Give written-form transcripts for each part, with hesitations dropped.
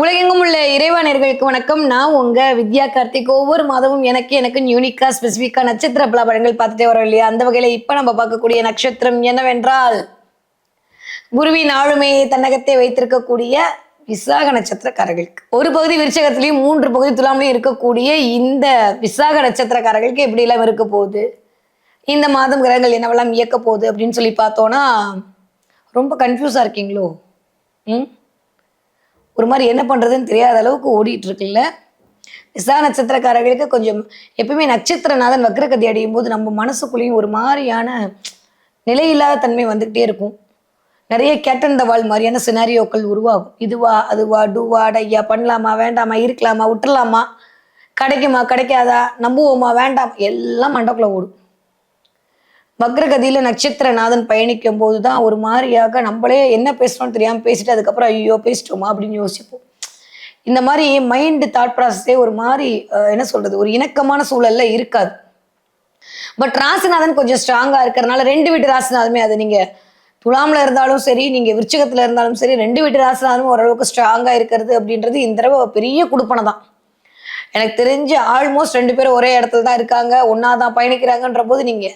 உலகெங்கும் உள்ள இறைவானர்களுக்கு வணக்கம். நான் உங்க வித்யா கார்த்திக். ஒவ்வொரு மாதமும் எனக்கு யூனிக்கா ஸ்பெசிஃபிக்கா நட்சத்திர பலன்கள் பார்த்துட்டே வரோம் இல்லையா? அந்த வகையில இப்ப நம்ம பார்க்கக்கூடிய நட்சத்திரம் என்னவென்றால் குருவின் ஆளுமையை தன்னகத்தை வைத்திருக்கக்கூடிய விசாக நட்சத்திரக்காரர்களுக்கு ஒரு பகுதி விருச்சகத்திலையும் 3 பகுதி துலாம்லையும் இருக்கக்கூடிய இந்த விசாக நட்சத்திரக்காரர்களுக்கு எப்படி எல்லாம் இருக்க போகுது, இந்த மாதம் கிரகங்கள் என்னவெல்லாம் இயக்க போகுது அப்படின்னு சொல்லி பார்த்தோம்னா ரொம்ப கன்ஃபியூஸா இருக்கீங்களோ? ஒரு மாதிரி என்ன பண்ணுறதுன்னு தெரியாத அளவுக்கு ஓடிட்டு இருக்குல்ல. விசா நட்சத்திரக்காரர்களுக்கு கொஞ்சம் எப்பவுமே நட்சத்திரநாதன் வக்ரகதி அடையும் போது நம்ம மனசுக்குள்ளேயும் ஒரு மாதிரியான நிலையில்லாத தன்மை வந்துக்கிட்டே இருக்கும். நிறைய கேட்டன் வாழ் மாதிரியான சினாரியோக்கள் உருவாகும். இதுவா அதுவா டூவா டையா, பண்ணலாமா வேண்டாமா, இருக்கலாமா விட்டுறலாமா, கிடைக்குமா கிடைக்காதா, நம்புவோமா வேண்டாம், எல்லாம் மண்டக்குள்ள ஓடும். வக்ரகதியில நட்சத்திரநாதன் பயணிக்கும் போதுதான் ஒரு மாதிரியாக நம்மளே என்ன பேசுறோம்னு தெரியாம பேசிட்டு அதுக்கப்புறம் ஐயோ பேசிட்டோமா அப்படின்னு யோசிப்போம். இந்த மாதிரி மைண்ட் தாட் ப்ராசஸே ஒரு மாதிரி என்ன சொல்றது, ஒரு இணக்கமான சூழல்ல இருக்காது. பட் ராசிநாதன் கொஞ்சம் ஸ்ட்ராங்கா இருக்கிறதுனால 2 வீட்டு ராசிநாதனுமே, அது நீங்க துலாம்ல இருந்தாலும் சரி, நீங்க விருச்சிகத்துல இருந்தாலும் சரி, 2 வீட்டு ராசிநாதனும் ஓரளவுக்கு ஸ்ட்ராங்கா இருக்கிறது அப்படின்றது இந்த தடவை பெரிய குடுப்பனை தான். எனக்கு தெரிஞ்சு ஆல்மோஸ்ட் 2 பேரும் ஒரே இடத்துல தான் இருக்காங்க, ஒன்னாதான் பயணிக்கிறாங்கன்ற போது நீங்க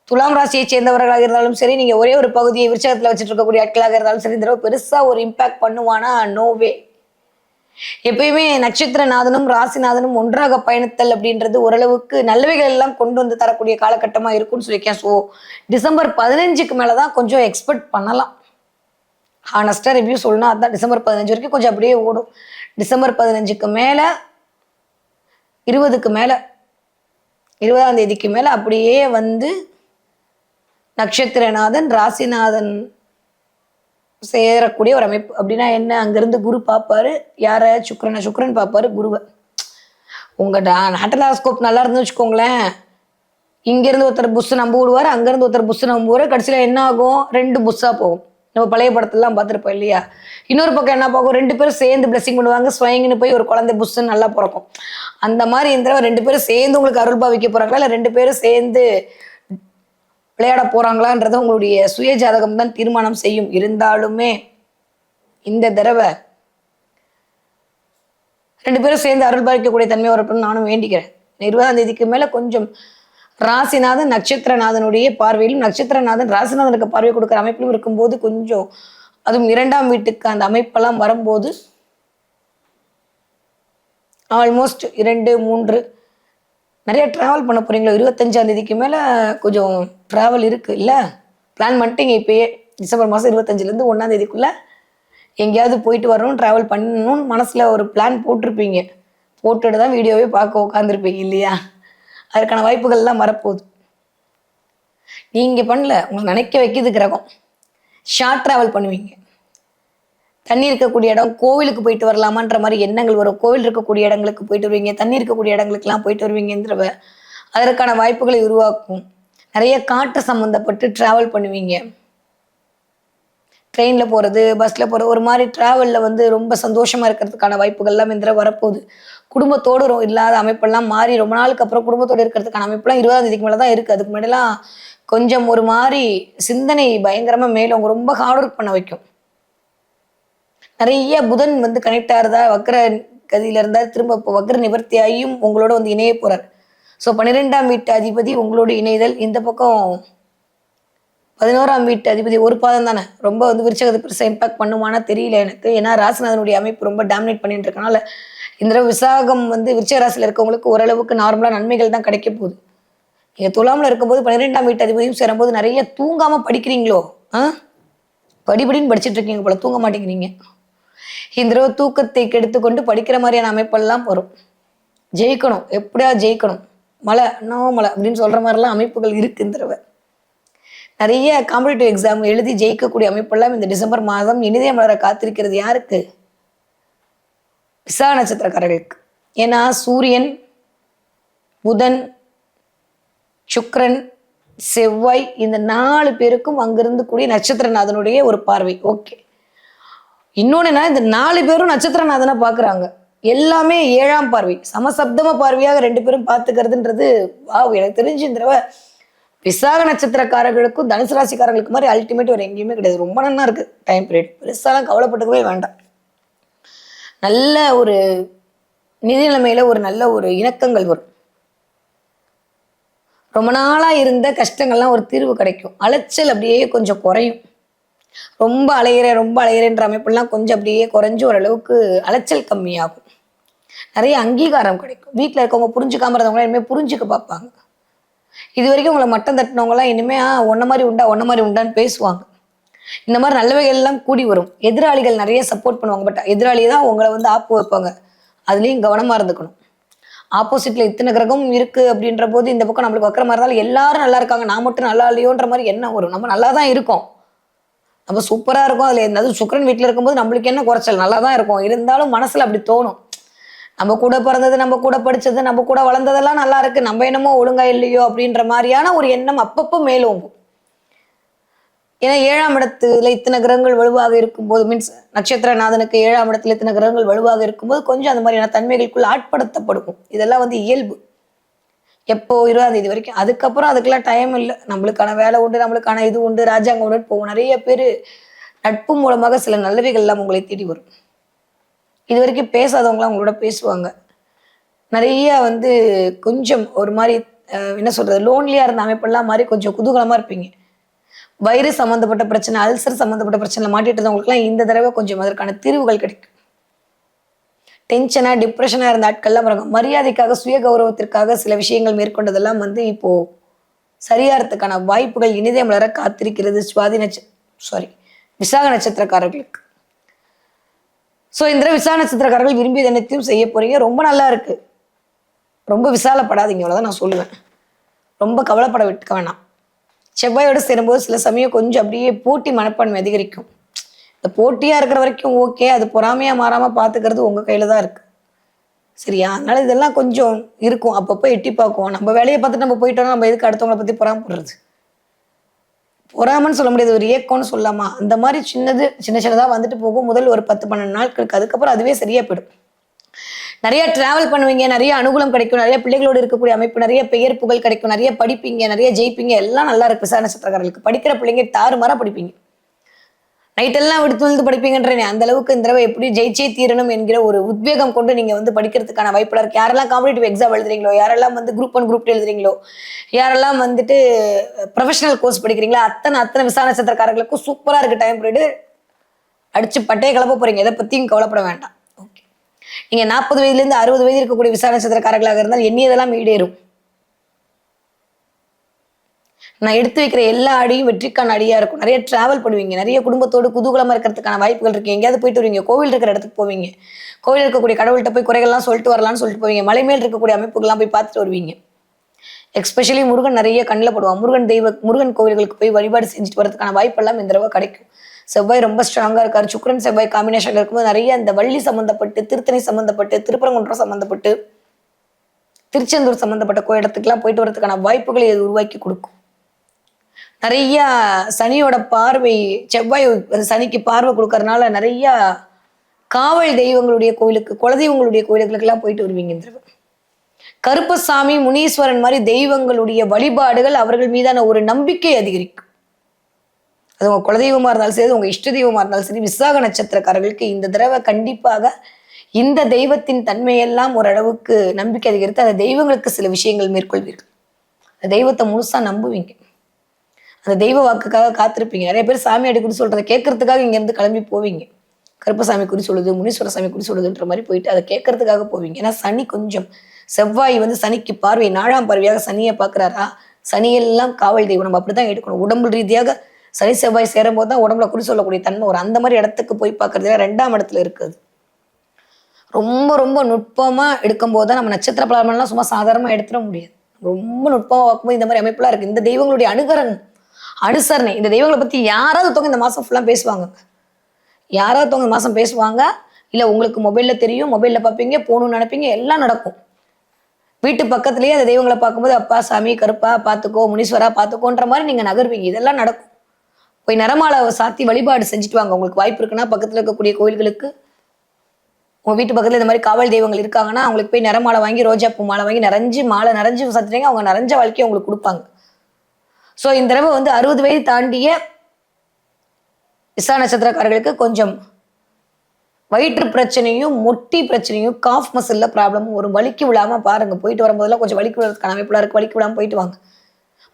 துலாம் ராசியை சேர்ந்தவர்களாக இருந்தாலும் சரி, நீங்க ஒரே ஒரு பகுதியை விருச்சகத்துல வச்சுட்டு இருக்கக்கூடிய ஆட்களாக இருந்தாலும் சரி, இந்த தடவை பெருசா ஒரு இம்பாக்ட் பண்ணுவானா? நோவே. எப்பயுமே நட்சத்திரநாதனும் ராசிநாதனும் ஒன்றாக பயணித்தல் அப்படின்றது ஓரளவுக்கு நல்லவைகள் எல்லாம் கொண்டு வந்து தரக்கூடிய காலகட்டமா இருக்கும்னு சொல்லியிருக்கேன். ஸோ டிசம்பர் 15க்கு மேலதான் கொஞ்சம் எக்ஸ்பெக்ட் பண்ணலாம். ஹானஸ்டா ரிவ்யூ சொல்லணும், அதுதான். டிசம்பர் 15 வரைக்கும் கொஞ்சம் அப்படியே ஓடும். டிசம்பர் 15க்கு மேல 20க்கு மேல 20ஆம் தேதிக்கு மேல அப்படியே வந்து நட்சத்திரநாதன் ராசிநாதன் சேரக்கூடிய ஒரு அமைப்பு. அப்படின்னா என்ன? அங்கிருந்து குரு பார்ப்பாரு யார? சுக்கிரனை. சுக்கிரன் பார்ப்பாரு குருவை. உங்க நாட்டலாஸ்கோப் நல்லா இருந்து வச்சுக்கோங்களேன், இங்கிருந்து ஒருத்தர் புஷ் நம்ப விடுவார், அங்கிருந்து ஒருத்தர் புஷ் நம்புவார். கடைசியில என்ன ஆகும்? 2 புஷ்ஷா போகும். நம்ம பழைய படத்தெல்லாம் பார்த்துருப்போம் இல்லையா? இன்னொரு பக்கம் என்ன பார்க்கும்? 2 பேரும் சேர்ந்து பிளஸிங் பண்ணுவாங்க. ஸ்வயங்கின்னு போய் ஒரு குழந்தை புஷ்ன்னு நல்லா பிறக்கும். அந்த மாதிரி இந்த 2 பேரும் சேர்ந்து உங்களுக்கு அருள் பாவிக்க போறாங்களா, இல்லை 2 பேரும் சேர்ந்து விளையாட போறாங்களான்றது உங்களுடைய சுய ஜாதகம் தான் தீர்மானம் செய்யும். இருந்தாலுமே இந்த தடவை 2 பேரும் சேர்ந்து அருள் பாலிக்கக்கூடிய தன்மை வரப்படும் நானும் வேண்டிக்கிறேன். 20ஆம் தேதிக்கு மேல கொஞ்சம் ராசிநாதன் நட்சத்திரநாதனுடைய பார்வையிலும் நட்சத்திரநாதன் ராசிநாதனுக்கு பார்வை கொடுக்குற அமைப்பிலும் இருக்கும்போது கொஞ்சம், அதுவும் 2ஆம் வீட்டுக்கு அந்த அமைப்பெல்லாம் வரும்போது ஆல்மோஸ்ட் 2, 3 நிறைய ட்ராவல் பண்ண போறீங்களோ? 25ஆம் தேதிக்கு மேலே கொஞ்சம் ட்ராவல் இருக்கு இல்லை? பிளான் பண்ணிட்டீங்க இப்பயே. டிசம்பர் மாதம் 25லேருந்து 1ஆம் தேதிக்குள்ளே எங்கேயாவது போயிட்டு வரணும், ட்ராவல் பண்ணணும்னு மனசில் ஒரு பிளான் போட்டிருப்பீங்க. போட்டுட்டு தான் வீடியோவே பார்க்க உட்காந்துருப்பீங்க இல்லையா? அதற்கான வாய்ப்புகள்லாம் வரப்போகுது. நீங்கள் பண்ணல, உங்களுக்கு நினைக்க வைக்கிது கிரகம். ஷார்ட் ட்ராவல் பண்ணுவீங்க. தண்ணி இருக்கக்கூடிய இடம், கோவிலுக்கு போயிட்டு வரலாமான்ற மாதிரி எண்ணங்கள் வரும். கோவில் இருக்கக்கூடிய இடங்களுக்கு போயிட்டு வருவீங்க, தண்ணி இருக்கக்கூடிய இடங்களுக்குலாம் போயிட்டு வருவீங்கன்ற அதற்கான வாய்ப்புகளை உருவாக்கும். நிறைய காற்று சம்மந்தப்பட்டு ட்ராவல் பண்ணுவீங்க. ட்ரெயினில் போகிறது, பஸ்ஸில் போகிறது, ஒரு மாதிரி ட்ராவலில் வந்து ரொம்ப சந்தோஷமாக இருக்கிறதுக்கான வாய்ப்புகள்லாம் இந்த வரப்போகுது. குடும்பத்தோடு இல்லாத அமைப்பெல்லாம் மாறி ரொம்ப நாளுக்கு அப்புறம் குடும்பத்தோடு இருக்கிறதுக்கான அமைப்பெல்லாம் 20ஆம் தேதிக்கு மேலே தான் இருக்குது. அதுக்கு முன்னாடிலாம் கொஞ்சம் ஒரு மாதிரி சிந்தனை பயங்கரமாக மேலே அவங்க ரொம்ப ஹார்ட் ஒர்க் பண்ண வைக்கும். நிறைய புதன் வந்து கனெக்ட் ஆகிறதா, வக்ர கதியில இருந்தா திரும்ப இப்போ வக்ர நிவர்த்தியாகியும் உங்களோட வந்து இணைய போறார். ஸோ 12ஆம் வீட்டு அதிபதி உங்களோட இணைதல். இந்த பக்கம் 11ஆம் வீட்டு அதிபதி ஒரு பாதம் தானே, ரொம்ப வந்து விருச்சகத்தை பெருசாக இம்பாக்ட் பண்ணுவானா தெரியல எனக்கு. ஏன்னா ராசிநாதனுடைய அமைப்பு ரொம்ப டாமினேட் பண்ணிட்டு இருக்கனால இந்த விசாகம் வந்து விருச்சக ராசியில் இருக்கவங்களுக்கு ஓரளவுக்கு நார்மலாக நன்மைகள் தான் கிடைக்க போகுது. நீங்கள் துலாமில் இருக்கும்போது 12ஆம் வீட்டு அதிபதியும் சேரும்போது நிறைய தூங்காமல் படிக்கிறீங்களோ? படிப்படின்னு படிச்சுட்டு இருக்கீங்க போல, தூங்க மாட்டேங்கிறீங்க. இந்த தடவை தூக்கத்தை கெடுத்துக்கொண்டு படிக்கிற மாதிரியான அமைப்பெல்லாம் வரும். ஜெயிக்கணும், எப்படியா ஜெயிக்கணும், மழை மழை அப்படின்னு சொல்ற மாதிரிலாம் அமைப்புகள் இருக்கு. இந்த தடவை நிறைய காம்படிட்டிவ் எக்ஸாம் எழுதி ஜெயிக்கக்கூடிய அமைப்பெல்லாம் இந்த டிசம்பர் மாதம் இனிதே மலர காத்திருக்கிறது. யாருக்கு? விசா நட்சத்திரக்காரர்களுக்கு. ஏன்னா சூரியன், புதன், சுக்கிரன், செவ்வாய் இந்த 4 பேருக்கும் அங்கிருந்து கூடிய நட்சத்திரநாதனுடைய ஒரு பார்வை. ஓகே. இன்னொன்னு என்ன, இந்த 4 பேரும் நட்சத்திரநாதனை பார்க்குறாங்க. எல்லாமே 7ஆம் பார்வை, சமசப்தம பார்வையாக 2 பேரும் பார்த்துக்கிறதுன்றது எனக்கு தெரிஞ்சு இந்த தடவை விசாக நட்சத்திரக்காரர்களுக்கும் தனுசு ராசிக்காரர்களுக்கு மாதிரி அல்டிமேட் ஒரு எங்கேயுமே கிடையாது. ரொம்ப நல்லா இருக்கு டைம் பீரியட். பெருசாலாம் கவலைப்பட்டுக்கவே வேண்டாம். நல்ல ஒரு நிதி நிலைமையில ஒரு நல்ல ஒரு இணக்கங்கள் வரும். ரொம்ப நாளா இருந்த கஷ்டங்கள்லாம் ஒரு தீர்வு கிடைக்கும். அலைச்சல் அப்படியே கொஞ்சம் குறையும். ரொம்ப அலையிறேன்ற அமைப்பெல்லாம் கொஞ்சம் அப்படியே குறைஞ்சு ஓரளவுக்கு அலைச்சல் கம்மியாகும். நிறைய அங்கீகாரம் கிடைக்கும். வீட்டில் இருக்கவங்க புரிஞ்சுக்காம இருந்தவங்களாம் இனிமேல் புரிஞ்சுக்க பார்ப்பாங்க. இது வரைக்கும் உங்களை மட்டம் தட்டினவங்களாம் இனிமே ஒன்ன மாதிரி உண்டா ஒன்ன மாதிரி உண்டான்னு பேசுவாங்க. இந்த மாதிரி நல்லவைகள் எல்லாம் கூடி வரும். எதிராளிகள் நிறைய சப்போர்ட் பண்ணுவாங்க. பட் எதிராளி தான் உங்களை வந்து ஆப்பு வைப்பாங்க. அதுலேயும் கவனமா இருந்துக்கணும். ஆப்போசிட்ல இத்தனை கிரகம் இருக்கு அப்படின்ற போது இந்த பக்கம் நம்மளுக்கு வைக்கிற மாதிரி இருந்தாலும் எல்லாரும் நல்லா இருக்காங்க, நான் மட்டும் நல்லா இல்லையோன்ற மாதிரி என்ன வரும். நம்ம நல்லா தான் இருக்கோம், நம்ம சூப்பரா இருக்கும். அதுல என்னது சுக்கிரன் வீட்டில் இருக்கும்போது நம்மளுக்கு என்ன குறைச்சல், நல்லா தான் இருக்கும். இருந்தாலும் மனசுல அப்படி தோணும், நம்ம கூட பிறந்தது, நம்ம கூட படிச்சது, நம்ம கூட வளர்ந்ததெல்லாம் நல்லா இருக்கு, நம்ம என்னமோ ஒழுங்கா இல்லையோ அப்படின்ற மாதிரியான ஒரு எண்ணம் அப்பப்போ மேலோங்கும். ஏன்னா 7ஆம் இடத்துல இத்தனை கிரகங்கள் வலுவாக இருக்கும்போது, மீன்ஸ் நட்சத்திரநாதனுக்கு 7ஆம் இடத்துல இத்தனை கிரகங்கள் வலுவாக இருக்கும்போது கொஞ்சம் அந்த மாதிரியான தன்மைகளுக்குள்ள ஆட்படுத்தப்படும். இதெல்லாம் வந்து இயல்பு. எப்போ 20ஆம் தேதி வரைக்கும். அதுக்கப்புறம் அதுக்கெல்லாம் டைம் இல்லை. நம்மளுக்கான வேலை உண்டு, நம்மளுக்கான இது உண்டு, ராஜாங்கம் உண்டு போகும். நிறைய பேர் நட்பு மூலமாக சில நல்லவைகள் எல்லாம் உங்களை தேடி வரும். இது வரைக்கும் பேசாதவங்களாம் உங்களோட பேசுவாங்க. நிறைய வந்து கொஞ்சம் ஒரு மாதிரி என்ன சொல்றது, லோன்லியா இருந்த அமைப்பெல்லாம் மாதிரி கொஞ்சம் குதூகலமா இருப்பீங்க. வயிறு சம்மந்தப்பட்ட பிரச்சனை, அல்சர் சம்மந்தப்பட்ட பிரச்சனை மாட்டிட்டு இருந்தவங்களுக்குலாம் இந்த தடவை கொஞ்சம் அதற்கான தீர்வுகள் கிடைக்கும். டென்ஷனா டிப்ரெஷனா இருந்த ஆட்கள்லாம் பாருங்க, மரியாதைக்காக சுய கௌரவத்திற்காக சில விஷயங்கள் மேற்கொண்டதெல்லாம் வந்து இப்போ சரியாகிறதுக்கான வாய்ப்புகள் இனிதே மலர காத்திருக்கிறது. விசாக நட்சத்திரக்காரர்களுக்கு. ஸோ இந்த விசாக நட்சத்திரக்காரர்கள் விரும்பியது அனைத்தையும் செய்ய போறீங்க. ரொம்ப நல்லா இருக்கு. ரொம்ப விசாலப்படாதீங்க, அவ்வளோதான் நான் சொல்லுவேன். ரொம்ப கவலைப்பட விட்டுக்க வேணாம். செவ்வாயோடு சேரும்போது சில சமயம் கொஞ்சம் அப்படியே போட்டி மனப்பான்மை அதிகரிக்கும். இந்த போட்டியா இருக்கிற வரைக்கும் ஓகே, அது பொறாமையா மாறாம பாத்துக்கிறது உங்க கையில தான் இருக்கு. சரியா? அதனால இதெல்லாம் கொஞ்சம் இருக்கும். அப்பப்போ எட்டி பார்க்குவோம். நம்ம வேலையை பார்த்துட்டு நம்ம போயிட்டோம்னா நம்ம எதுக்கு அடுத்தவங்களை பத்தி பொறாமப்படுறது? பொறாமன்னு சொல்ல முடியாது, ஒரு ஏக்கம்னு சொல்லலாமா? அந்த மாதிரி சின்னதா வந்துட்டு போகும். முதல் ஒரு 10-12 நாட்களுக்கு. அதுக்கப்புறம் அதுவே சரியா போயிடும். நிறைய டிராவல் பண்ணுவீங்க, நிறைய அனுகூலம் கிடைக்கும், நிறைய பிள்ளைகளோடு இருக்கக்கூடிய அமைப்பு, நிறைய பெயர் புகழ் கிடைக்கும், நிறைய படிப்பீங்க, நிறைய ஜெயிப்பீங்க. எல்லாம் நல்லா இருக்கு விசாக நட்சத்திரக்காரர்களுக்கு. படிக்கிற பிள்ளைங்க தாறுமாறா படிப்பீங்க. நைட்டெல்லாம் விடுத்து வந்து படிப்பீங்கன்றேன். அந்த அளவுக்கு இந்த தடவை எப்படி ஜெயிச்சே தீரணும் என்கிற ஒரு உத்வேகம் கொண்டு நீங்க வந்து படிக்கிறதுக்கான வாய்ப்புல இருக்கு. யாரெல்லாம் காம்படிட்டிவ் எக்ஸாம் எழுதுறீங்களோ, யாரெல்லாம் வந்து குரூப் 1 குரூப் 2 எழுதுறீங்களோ, யாரெல்லாம் வந்துட்டு ப்ரொஃபஷனல் கோர்ஸ் படிக்கிறீங்களோ, அத்தனை விசாக நட்சத்திரக்காரர்களுக்கும் சூப்பரா இருக்கு டைம் பீரியடு. அடிச்சு பட்டையை கிளப்ப போறீங்க. எதை பத்தியும் கவலைப்பட வேண்டாம். ஓகே, நீங்க 40 வயதுலேருந்து 60 வயது இருக்கக்கூடிய விசாக நட்சத்திரக்காரர்களாக இருந்தால் எண்ணியதெல்லாம் ஈடேறும். நான் எடுத்து வைக்கிற எல்லா அடியும் வெற்றிக்கான அடியா இருக்கும். நிறைய டிராவல் பண்ணுவீங்க, நிறைய குடும்பத்தோடு குதூகலமா இருக்கிறதுக்கான வாய்ப்புகள் இருக்கு. எங்கேயாவது போயிட்டு வருவீங்க, கோவில் இருக்கிற இடத்துக்கு போவீங்க, கோவில் இருக்கக்கூடிய கடவுள்கிட்ட போய் குறைகள்லாம் சொல்லிட்டு வரலாம்னு சொல்லிட்டு போவீங்க, மலை மேல் இருக்கக்கூடிய அமைப்புகள்லாம் போய் பார்த்துட்டு வருவீங்க. எஸ்பெஷலி முருகன் நிறைய கண்ணில் படுவான். முருகன் கோவில்களுக்கு போய் வழிபாடு செஞ்சுட்டு வரதுக்கான வாய்ப்பெல்லாம் இந்த தடவை கிடைக்கும். செவ்வாய் ரொம்ப ஸ்ட்ராங்கா இருக்காரு. சுக்கிரன் செவ்வாய் காம்பினேஷன்ல இருக்கும்போது நிறைய இந்த வள்ளி சம்பந்தப்பட்டு, திருத்தணி சம்பந்தப்பட்டு, திருப்பரங்குன்றம் சம்பந்தப்பட்டு, திருச்செந்தூர் சம்பந்தப்பட்ட இடத்துக்குலாம் போயிட்டு வரதுக்கான வாய்ப்புகளை இது உருவாக்கி கொடுக்கும். நிறைய சனியோட பார்வை, செவ்வாய் சனிக்கு பார்வை கொடுக்கறதுனால நிறைய காவல் தெய்வங்களுடைய கோவிலுக்கு, குலதெய்வங்களுடைய கோவிலுக்கெல்லாம் போயிட்டு வருவீங்க. கருப்பசாமி, முனீஸ்வரன் மாதிரி தெய்வங்களுடைய வழிபாடுகள் அவர்கள் மீதான ஒரு நம்பிக்கை அதிகரிக்கும். அது உங்க குலதெய்வமா இருந்தாலும் சரி, உங்க இஷ்ட தெய்வமா இருந்தாலும் சரி, விசாக நட்சத்திரக்காரர்களுக்கு இந்த தடவை கண்டிப்பாக இந்த தெய்வத்தின் தன்மையெல்லாம் ஓரளவுக்கு நம்பிக்கை அதிகரித்து அந்த தெய்வங்களுக்கு சில விஷயங்கள் மேற்கொள்வீர்கள். அந்த தெய்வத்தை முழுசா நம்புவீங்க. அந்த தெய்வ வாக்குக்காக காத்திருப்பீங்க. நிறைய பேர் சாமி அடி குறி சொல்றதை கேட்கறதுக்காக இங்க இருந்து கிளம்பி போவீங்க. கருப்பசாமி குறி சொல்லுது, முனீஸ்வர சாமி குறி சொல்லுதுன்ற மாதிரி போயிட்டு அதை கேட்கறதுக்காக போவீங்க. ஏன்னா சனி கொஞ்சம், செவ்வாய் வந்து சனிக்கு பார்வை 4ஆம் பார்வையாக சனியை பார்க்குறாரா, சனியெல்லாம் காவல் தெய்வம். நம்ம அப்படிதான் எடுக்கணும். உடம்பு ரீதியாக சனி செவ்வாய் சேரும் போது தான் உடம்புல குறி சொல்லக்கூடிய தன்மை ஒரு அந்த மாதிரி இடத்துக்கு போய் பார்க்கறது 2ஆம் இடத்துல இருக்குது. ரொம்ப ரொம்ப நுட்பமா எடுக்கும் போது தான் நம்ம நட்சத்திர பலன்லாம் சும்மா சாதாரணமா எடுத்துட முடியாது. ரொம்ப நுட்பமா பார்க்கும்போது இந்த மாதிரி அமைப்புலாம் இருக்கு. இந்த தெய்வங்களுடைய அனுசரணை, இந்த தெய்வங்களை பத்தி யாராவது ஒருத்தவங்க இந்த மாசம் ஃபுல்லா பேசுவாங்க. யாராவது ஒருத்தவங்க மாசம் பேசுவாங்க. இல்ல உங்களுக்கு மொபைல்ல தெரியும், மொபைல்ல பார்ப்பீங்க, போகணும்னு நினைப்பீங்க, எல்லாம் நடக்கும். வீட்டு பக்கத்துலயே அந்த தெய்வங்களை பார்க்கும்போது அப்பா சாமி, கருப்பா பார்த்துக்கோ, முனீஸ்வரா பார்த்துக்கோன்ற மாதிரி நீங்க நகர்வீங்க. இதெல்லாம் நடக்கும். போய் நிறமாலை சாத்தி வழிபாடு செஞ்சுட்டு வாங்க. உங்களுக்கு வாய்ப்பு இருக்குன்னா பக்கத்துல இருக்கக்கூடிய கோயில்களுக்கு, உங்க வீட்டு பக்கத்துல இந்த மாதிரி காவல் தெய்வங்கள் இருக்காங்கன்னா அவங்களுக்கு போய் நிறமாலை வாங்கி, ரோஜா பூ மாலை வாங்கி மாலை நிறைஞ்சு சாத்துறீங்க. அவங்க நிறைஞ்ச வாழ்க்கையை உங்களுக்கு கொடுப்பாங்க. ஸோ இந்த தடவை வந்து 60 வயது தாண்டிய விசாக நட்சத்திரக்காரர்களுக்கு கொஞ்சம் வயிற்று பிரச்சனையும் முட்டி பிரச்சனையும் காஃப் மசில்ல ப்ராப்ளமும் ஒரு வலிக்கு விழாம பாருங்க. போயிட்டு வரும்போதெல்லாம் கொஞ்சம் வலிக்கு விழுறதுக்கான அமைப்புல இருக்கு. வலிக்கு விழாம போயிட்டு வாங்க.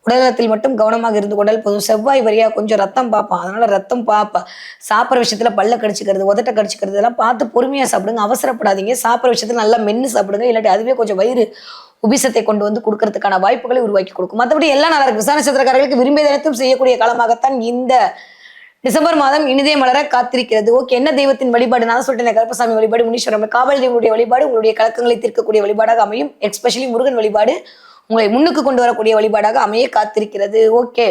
உடல்நலத்தில் மட்டும் கவனமாக இருந்து கொண்டால் போதும். செவ்வாய் வரியா கொஞ்சம் ரத்தம் பார்ப்பான். அதனால ரத்தம் பாப்பா சாப்பிட்ற விஷயத்துல பல்ல கடிச்சிக்கிறது, உதட்ட கடிச்சிக்கிறது இதெல்லாம் பார்த்து பொறுமையா சாப்பிடுங்க. அவசரப்படாதீங்க. சாப்பிட்ற விஷயத்துல நல்லா மென்னு சாப்பிடுங்க. இல்லாட்டி அதுவே கொஞ்சம் வயிறு உபிசத்தை கொண்டு வந்து கொடுக்கறதுக்கான வாய்ப்புகளை உருவாக்கி கொடுக்கும். மற்றபடி எல்லாம் நல்லா இருக்கு. விசாரணை நட்சத்திரக்காரர்களுக்கு விரும்பிய அனைத்தும் செய்யக்கூடிய காலமாகத்தான் இந்த டிசம்பர் மாதம் இனிதே மலர காத்திருக்கிறது. ஓகே, என்ன தெய்வத்தின் வழிபாடு? நான் சொல்லிட்டேன், கருப்பசாமி வழிபாடு, முனீஸ்வரம், காவல் தெய்வனுடைய வழிபாடு உங்களுடைய கலக்கங்களை தீர்க்கக்கூடிய வழிபாடாக அமையும். எஸ்பெஷலி முருகன் வழிபாடு உங்களை முன்னுக்கு கொண்டு வரக்கூடிய வழிபாடாக அமைய காத்திருக்கிறது. ஓகே,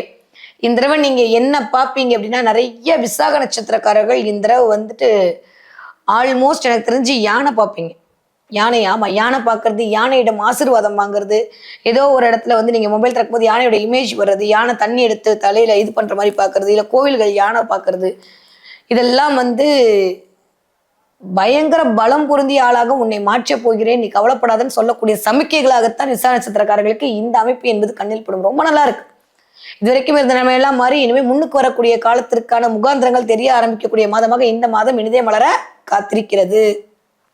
இந்த தடவை நீங்க என்ன பார்ப்பீங்க அப்படின்னா, நிறைய விசாக நட்சத்திரக்காரர்கள் இந்த தடவை வந்துட்டு ஆல்மோஸ்ட் எனக்கு தெரிஞ்சு யானை பார்ப்பீங்க. யானை, ஆமா, யானை பார்க்கறது, யானையிடம் ஆசீர்வாதம் வாங்குறது, ஏதோ ஒரு இடத்துல வந்து நீங்க மொபைல் திறக்கும்போது யானையோட இமேஜ் வர்றது, யானை தண்ணி எடுத்து தலையில இது பண்ற மாதிரி பார்க்கறது, இல்ல கோவில்கள் யானை பார்க்கறது, இதெல்லாம் வந்து பயங்கர பலம் பொருந்திய ஆளாக உன்னை மாற்றப் போகிறேன், நீ கவலைப்படாதன்னு சொல்லக்கூடிய சமிக்கைகளாகத்தான் விசாக நட்சத்திரக்காரர்களுக்கு இந்த அமைப்பு என்பது கண்ணில் படும். ரொம்ப நல்லா இருக்கு. இது வரைக்கும் இருந்த நம்ம எல்லாம் மாறி இனிமேல் முன்னுக்கு வரக்கூடிய காலத்திற்கான முகாந்திரங்கள் தெரிய ஆரம்பிக்கக்கூடிய மாதமாக இந்த மாதம் இனிதே மலர காத்திருக்கிறது.